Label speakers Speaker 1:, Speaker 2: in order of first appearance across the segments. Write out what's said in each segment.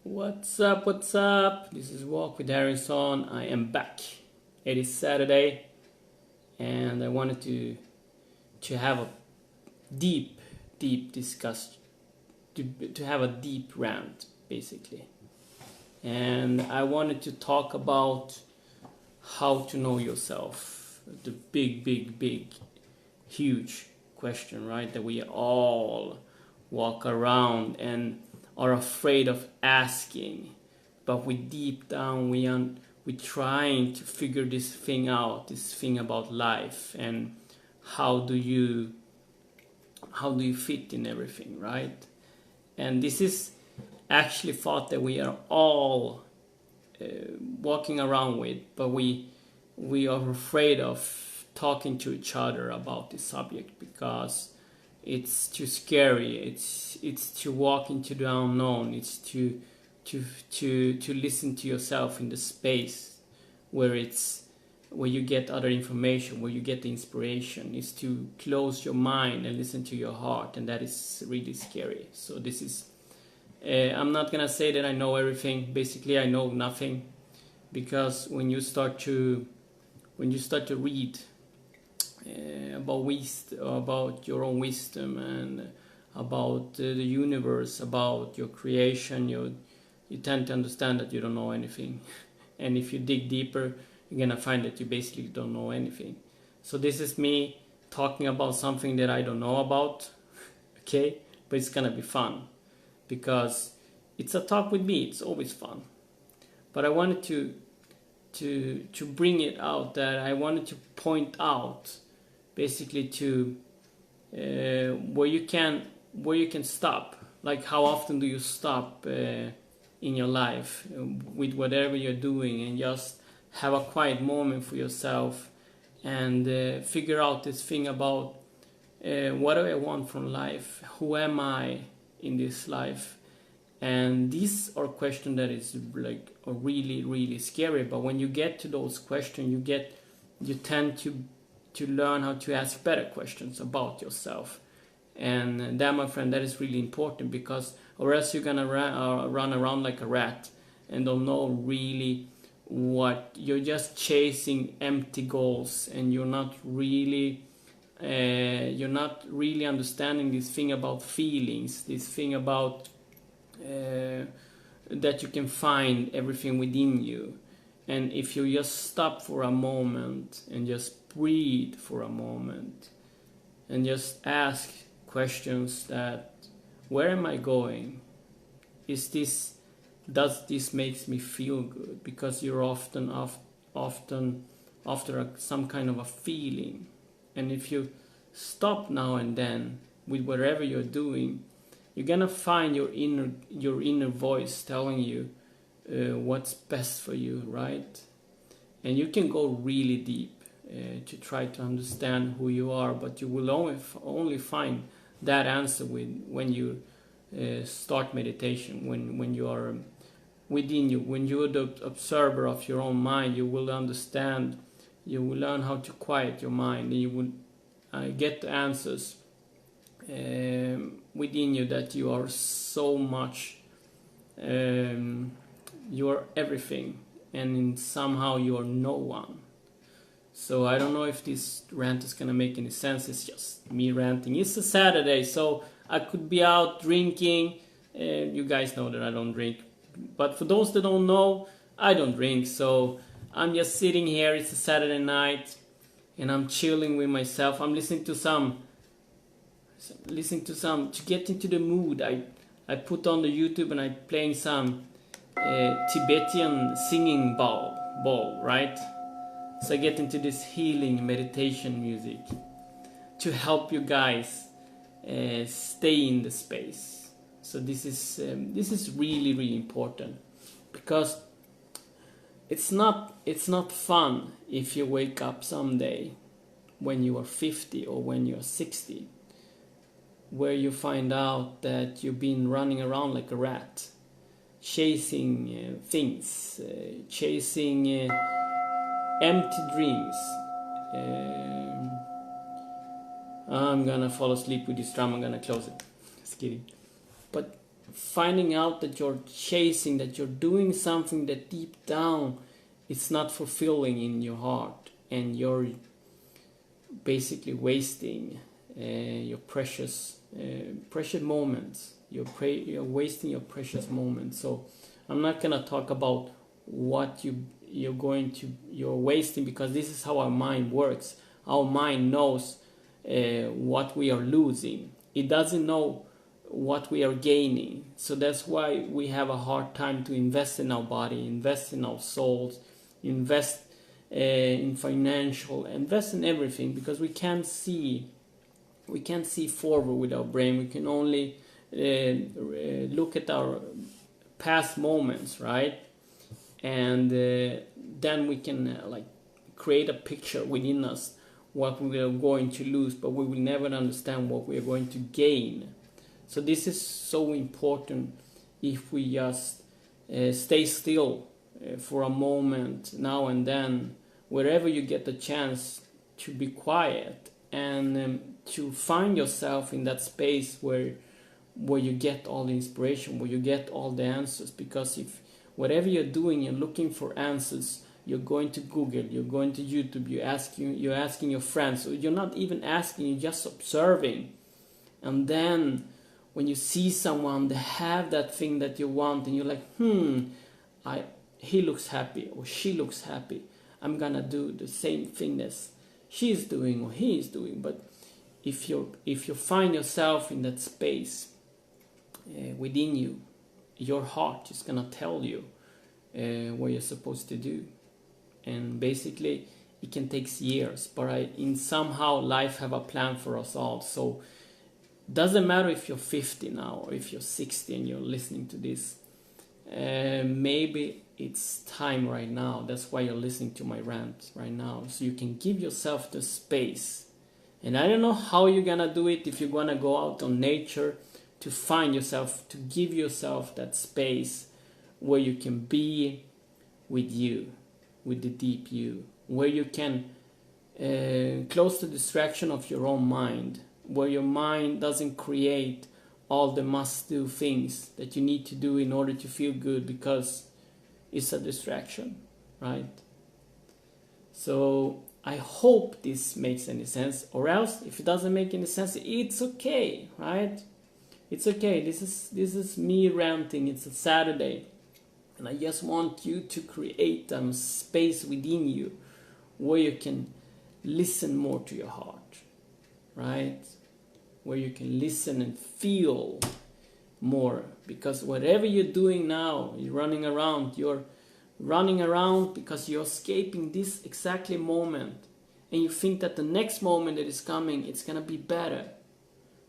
Speaker 1: What's up? What's up? This is Walk with Harrison. I am back. It is Saturday, and I wanted to have a deep discuss to have a deep rant, basically. And I wanted to talk about how to know yourself. The big, huge question, right? That we all walk around and are afraid of asking, but we deep down we trying to figure this thing out, this thing about life, and how do you fit in everything, right? And this is actually thought that we are all walking around with, but we are afraid of talking to each other about this subject because it's too scary. It's to walk into the unknown. It's to listen to yourself in the space where you get other information, where you get the inspiration. It's to close your mind and listen to your heart, and that is really scary. So this is I'm not gonna say that I know everything. Basically, I know nothing, because when you start to read about your own wisdom and about the universe, about your creation, you tend to understand that you don't know anything. And if you dig deeper, you're gonna find that you basically don't know anything. So this is me talking about something that I don't know about, okay? But it's gonna be fun because it's a talk with me. It's always fun. But I wanted to bring it out, that I wanted to point out basically to where you can stop. Like, how often do you stop in your life with whatever you're doing and just have a quiet moment for yourself and figure out this thing about what do I want from life? Who am I in this life? And these are questions that is like are really scary. But when you get to those questions, you tend to learn how to ask better questions about yourself. And that, my friend, that is really important, because or else you're gonna run around like a rat and don't know really what you're just chasing empty goals, and you're not really understanding this thing about feelings, this thing about that you can find everything within you. And if you just stop for a moment and just breathe for a moment and just ask questions that, where am I going? Does this makes me feel good? Because you're often after some kind of a feeling. And if you stop now and then with whatever you're doing, you're gonna find your inner voice telling you what's best for you, right? And you can go really deep to try to understand who you are, but you will only find that answer when you start meditation. When you are within you, when you're the observer of your own mind, you will understand. You will learn how to quiet your mind, and you will get the answers within you, that you are so much, you are everything, and somehow you are no one. So I don't know if this rant is gonna make any sense. It's just me ranting. It's a Saturday, so I could be out drinking. You guys know that I don't drink, but for those that don't know, I don't drink. So I'm just sitting here. It's a Saturday night, and I'm chilling with myself. I'm listening to some to get into the mood. I put on the YouTube and I'm playing some Tibetan singing bowl, right? So I get into this healing meditation music to help you guys stay in the space. So this is really important, because it's not fun if you wake up someday when you are 50 or when you're 60, where you find out that you've been running around like a rat, chasing things, chasing empty dreams. I'm gonna fall asleep with this drum. I'm gonna close it. Just kidding. But finding out that you're chasing, that you're doing something that deep down it's not fulfilling in your heart, and you're basically wasting your precious moments. You're wasting your precious moments. So I'm not gonna talk about what you're wasting, because this is how our mind works. Our mind knows what we are losing. It doesn't know what we are gaining. So that's why we have a hard time to invest in our body, invest in our souls, invest in financial, invest in everything, because we can't see forward with our brain. We can only look at our past moments, right? And then we can like create a picture within us what we are going to lose, but we will never understand what we are going to gain. So this is so important. If we just stay still for a moment now and then, wherever you get the chance to be quiet, and to find yourself in that space where you get all the inspiration, where you get all the answers. Because if whatever you're doing, you're looking for answers, you're going to Google, you're going to YouTube, you're asking your friends. So you're not even asking, you're just observing. And then when you see someone that have that thing that you want, and you're like, he looks happy or she looks happy, I'm gonna do the same thing as she's doing or he is doing. But if you find yourself in that space within you, your heart is gonna tell you what you're supposed to do. And basically it can take years, but in somehow life have a plan for us all. So doesn't matter if you're 50 now or if you're 60 and you're listening to this. Maybe it's time right now. That's why you're listening to my rant right now, so you can give yourself the space. And I don't know how you're gonna do it, if you're gonna go out on nature to find yourself, to give yourself that space where you can be with you, with the deep you, where you can close the distraction of your own mind, where your mind doesn't create all the must-do things that you need to do in order to feel good, because it's a distraction, right? So I hope this makes any sense, or else if it doesn't make any sense, it's okay, right? It's okay. This is me ranting. It's a Saturday, and I just want you to create a space within you where you can listen more to your heart, right? Where you can listen and feel more. Because whatever you're doing now, you're running around because you're escaping this exactly moment, and you think that the next moment that is coming, it's gonna be better.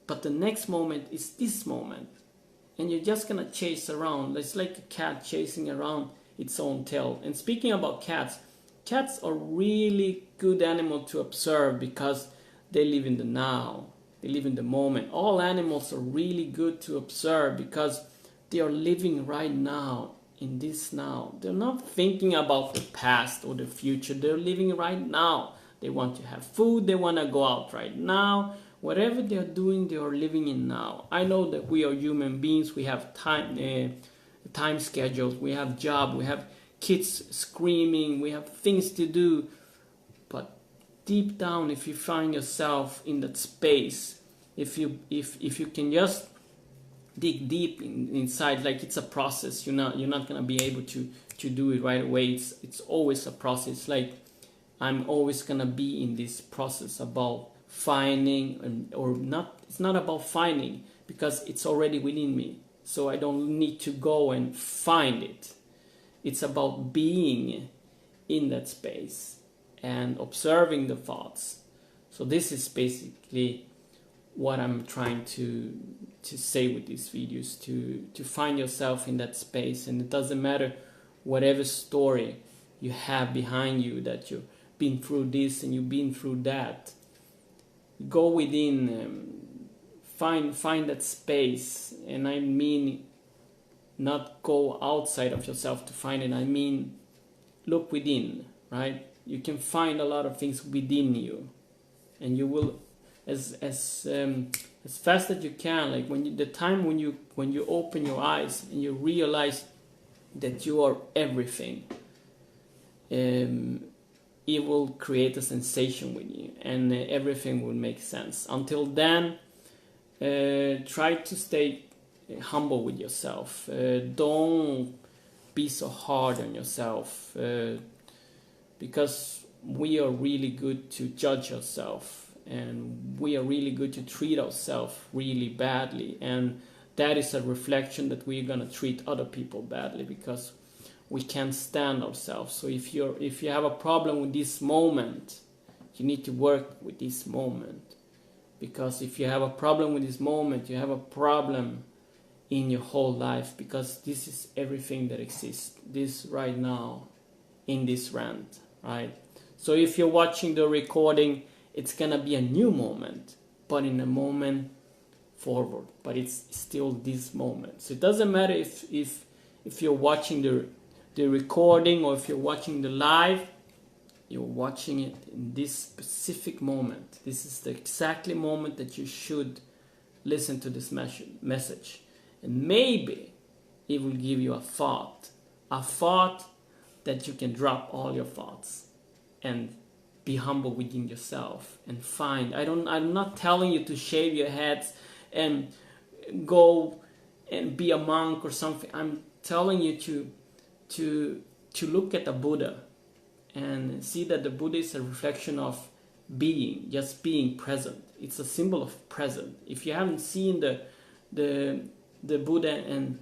Speaker 1: But the next moment is this moment, and you're just gonna chase around. It's like a cat chasing around its own tail. And speaking about cats are really good animal to observe, because they live in the now. They live in the moment. All animals are really good to observe, because they are living right now, in this now. They're not thinking about the past or the future. They're living right now. They want to have food. They want to go out right now. Whatever they're doing, they are living in now. I know that we are human beings. We have time schedules. We have job. We have kids screaming. We have things to do. But deep down, if you find yourself in that space, if you can just dig deep inside, like it's a process. You're not gonna be able to do it right away. It's always a process. Like I'm always gonna be in this process about finding, or not. It's not about finding, because it's already within me. So I don't need to go and find it. It's about being in that space and observing the thoughts. So this is basically what I'm trying to say with these videos, to find yourself in that space. And it doesn't matter whatever story you have behind you, that you've been through this and you've been through that. Go within, find that space. And I mean not go outside of yourself to find it. I mean look within, right? You can find a lot of things within you, and you will as fast as you can. Like the time when you open your eyes and you realize that you are everything, it will create a sensation with you, and everything will make sense. Until then, try to stay humble with yourself. Don't be so hard on yourself, because we are really good to judge ourselves, and we are really good to treat ourselves really badly, and that is a reflection that we're gonna treat other people badly, because we can't stand ourselves. So if you have a problem with this moment, you need to work with this moment, because if you have a problem with this moment, you have a problem in your whole life, because this is everything that exists, this right now, in this rant, right? So if you're watching the recording, it's gonna be a new moment, but in a moment forward, but it's still this moment. So it doesn't matter if you're watching the recording or if you're watching the live, you're watching it in this specific moment. This is the exactly moment that you should listen to this message. And maybe it will give you a thought that you can drop all your thoughts and be humble within yourself and find. I'm not telling you to shave your heads and go and be a monk or something. I'm telling you to look at the Buddha and see that the Buddha is a reflection of being, just being present. It's a symbol of present. If you haven't seen the Buddha and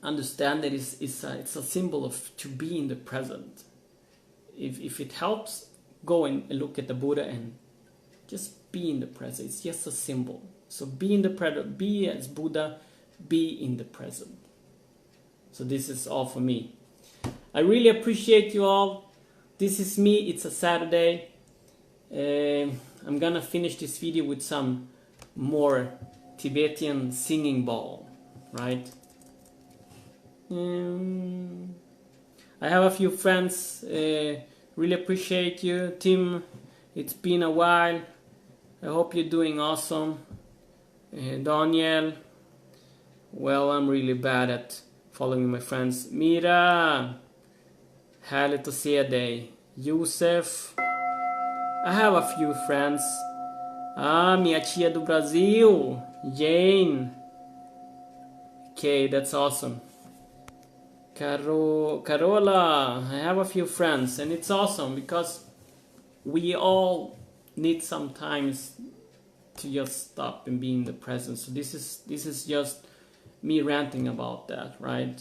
Speaker 1: understand that it's a symbol of to be in the present. If it helps, go and look at the Buddha and just be in the present. It's just a symbol. So be in the present, be as Buddha, be in the present. So this is all for me. I really appreciate you all. This is me. It's a Saturday. I'm gonna finish this video with some more Tibetan singing bowl, right? I have a few friends. Really appreciate you, Tim. It's been a while. I hope you're doing awesome. Daniel. Well, I'm really bad at following my friends. Mira. Härligt att se dig. Josef. I have a few friends. Minha tia do Brasil. Jane. Okay, that's awesome. Carola. I have a few friends, and it's awesome because we all need sometimes to just stop and be in the present. So this is just me ranting about that, right?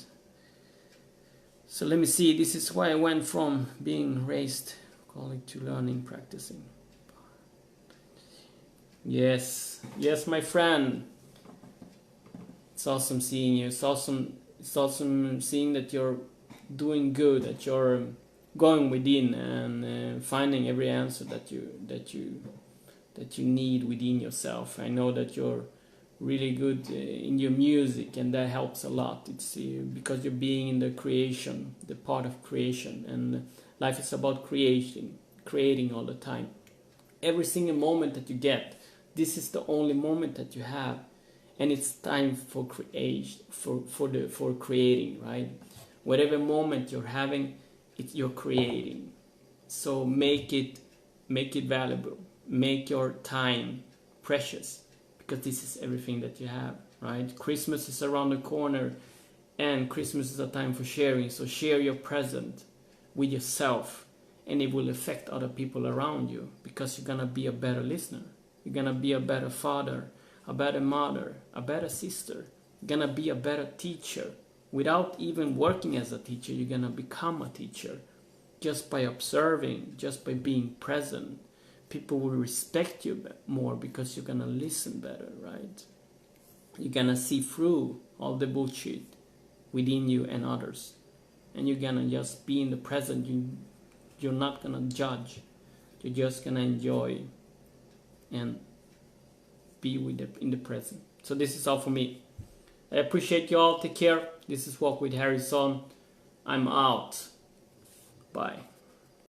Speaker 1: So let me see. This is why I went from being raised, calling to learning, practicing. Yes, my friend. It's awesome seeing you. It's awesome seeing that you're doing good, that you're going within and finding every answer that you need within yourself. I know that you're really good in your music, and that helps a lot. It's because you're being in the creation, the part of creation, and life is about creating all the time. Every single moment that you get, this is the only moment that you have, and it's time for creation, for creating, right? Whatever moment you're having, you're creating. So make it valuable. Make your time precious, because this is everything that you have, right? Christmas is around the corner, and Christmas is a time for sharing. So share your present with yourself, and it will affect other people around you, because you're gonna be a better listener. You're gonna be a better father, a better mother, a better sister. You're gonna be a better teacher. Without even working as a teacher, you're gonna become a teacher. Just by observing, just by being present, people will respect you more, because you're gonna listen better, right? You're gonna see through all the bullshit within you and others, and you're gonna just be in the present. You're not gonna judge. You're just gonna enjoy and be in the present. So this is all for me. I appreciate you all. Take care. This is Walk with Harrison. I'm out. Bye.